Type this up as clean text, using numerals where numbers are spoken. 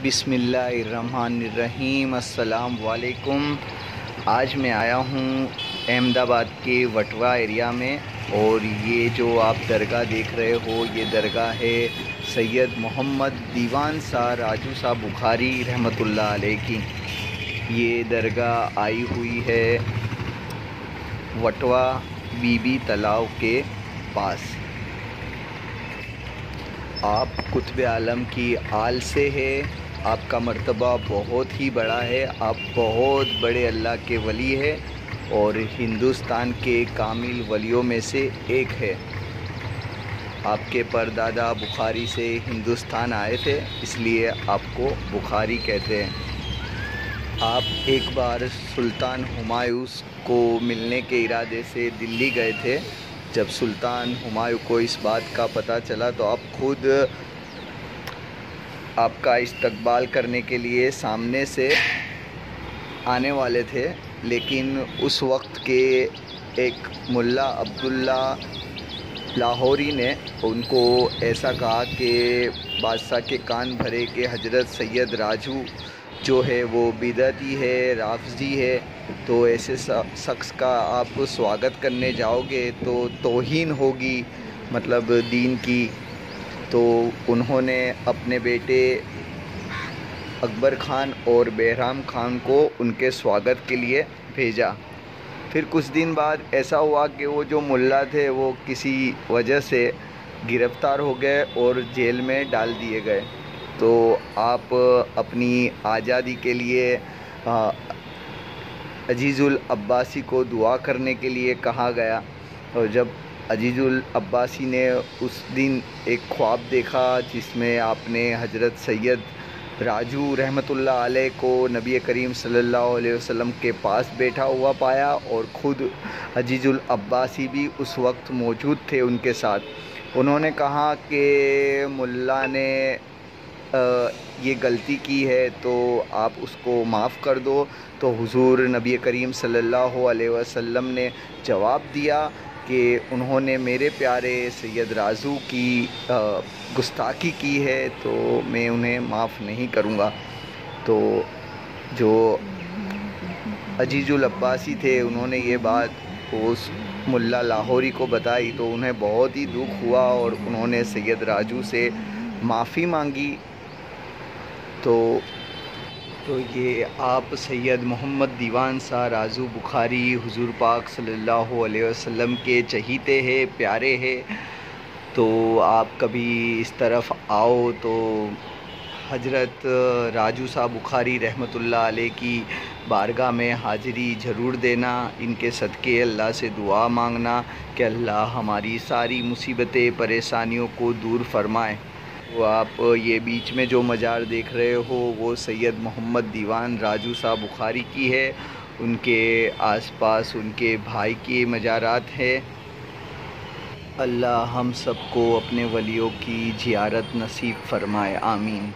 بسم اللہ الرحمن الرحیم۔ السلام علیکم۔ آج میں آیا ہوں احمد آباد کے وٹوا ایریا میں، اور یہ جو آپ درگاہ دیکھ رہے ہو یہ درگاہ ہے سید محمد دیوان شاہ راجو صاحب بخاری رحمۃ اللہ علیہ کی۔ یہ درگاہ آئی ہوئی ہے وٹوا بی بی تلاؤ کے پاس۔ آپ قطب عالم کی آل سے ہے، آپ کا مرتبہ بہت ہی بڑا ہے، آپ بہت بڑے اللہ کے ولی ہے اور ہندوستان کے کامل ولیوں میں سے ایک ہے۔ آپ کے پردادا بخاری سے ہندوستان آئے تھے، اس لیے آپ کو بخاری کہتے ہیں۔ آپ ایک بار سلطان ہمایوں کو ملنے کے ارادے سے دلی گئے تھے۔ جب سلطان ہمایوں کو اس بات کا پتہ چلا تو آپ خود آپ کا استقبال کرنے کے لیے سامنے سے آنے والے تھے، لیکن اس وقت کے ایک ملا عبداللہ لاہوری نے ان کو ایسا کہا کہ بادشاہ کے کان بھرے کہ حضرت سید راجو جو ہے وہ بدعتی ہے، رافضی ہے، تو ایسے شخص کا آپ سواگت کرنے جاؤ گے تو توہین ہوگی مطلب دین کی۔ تو انہوں نے اپنے بیٹے اکبر خان اور بہرام خان کو ان کے سواگت کے لیے بھیجا۔ پھر کچھ دن بعد ایسا ہوا کہ وہ جو ملا تھے وہ کسی وجہ سے گرفتار ہو گئے اور جیل میں ڈال دیے گئے۔ تو آپ اپنی آزادی کے لیے عزیز العباسی کو دعا کرنے کے لیے کہا گیا، اور جب عزیز العباسی نے اس دن ایک خواب دیکھا جس میں آپ نے حضرت سید راجو رحمۃ اللہ علیہ کو نبی کریم صلی اللہ علیہ وسلم کے پاس بیٹھا ہوا پایا، اور خود عزیز العباسی بھی اس وقت موجود تھے ان کے ساتھ۔ انہوں نے کہا کہ ملا نے یہ غلطی کی ہے تو آپ اس کو معاف کر دو۔ تو حضور نبی کریم صلی اللہ علیہ وسلم نے جواب دیا کہ انہوں نے میرے پیارے سید راجو کی گستاخی کی ہے تو میں انہیں معاف نہیں کروں گا۔ تو جو عزیز العباسی تھے انہوں نے یہ بات اس ملا لاہوری کو بتائی تو انہیں بہت ہی دکھ ہوا اور انہوں نے سید راجو سے معافی مانگی۔ تو یہ آپ سید محمد دیوان شاہ راجو بخاری حضور پاک صلی اللہ علیہ وسلم کے چہیتے ہیں، پیارے ہیں، تو آپ کبھی اس طرف آؤ تو حضرت راجو صاحب بخاری رحمۃ اللہ علیہ کی بارگاہ میں حاضری ضرور دینا، ان کے صدقے اللہ سے دعا مانگنا کہ اللہ ہماری ساری مصیبتیں پریشانیوں کو دور فرمائے۔ وہ آپ یہ بیچ میں جو مزار دیکھ رہے ہو وہ سید محمد دیوان راجو صاحب بخاری کی ہے، ان کے آس پاس ان کے بھائی کے مزارات ہیں۔ اللہ ہم سب کو اپنے ولیوں کی زیارت نصیب فرمائے، آمین۔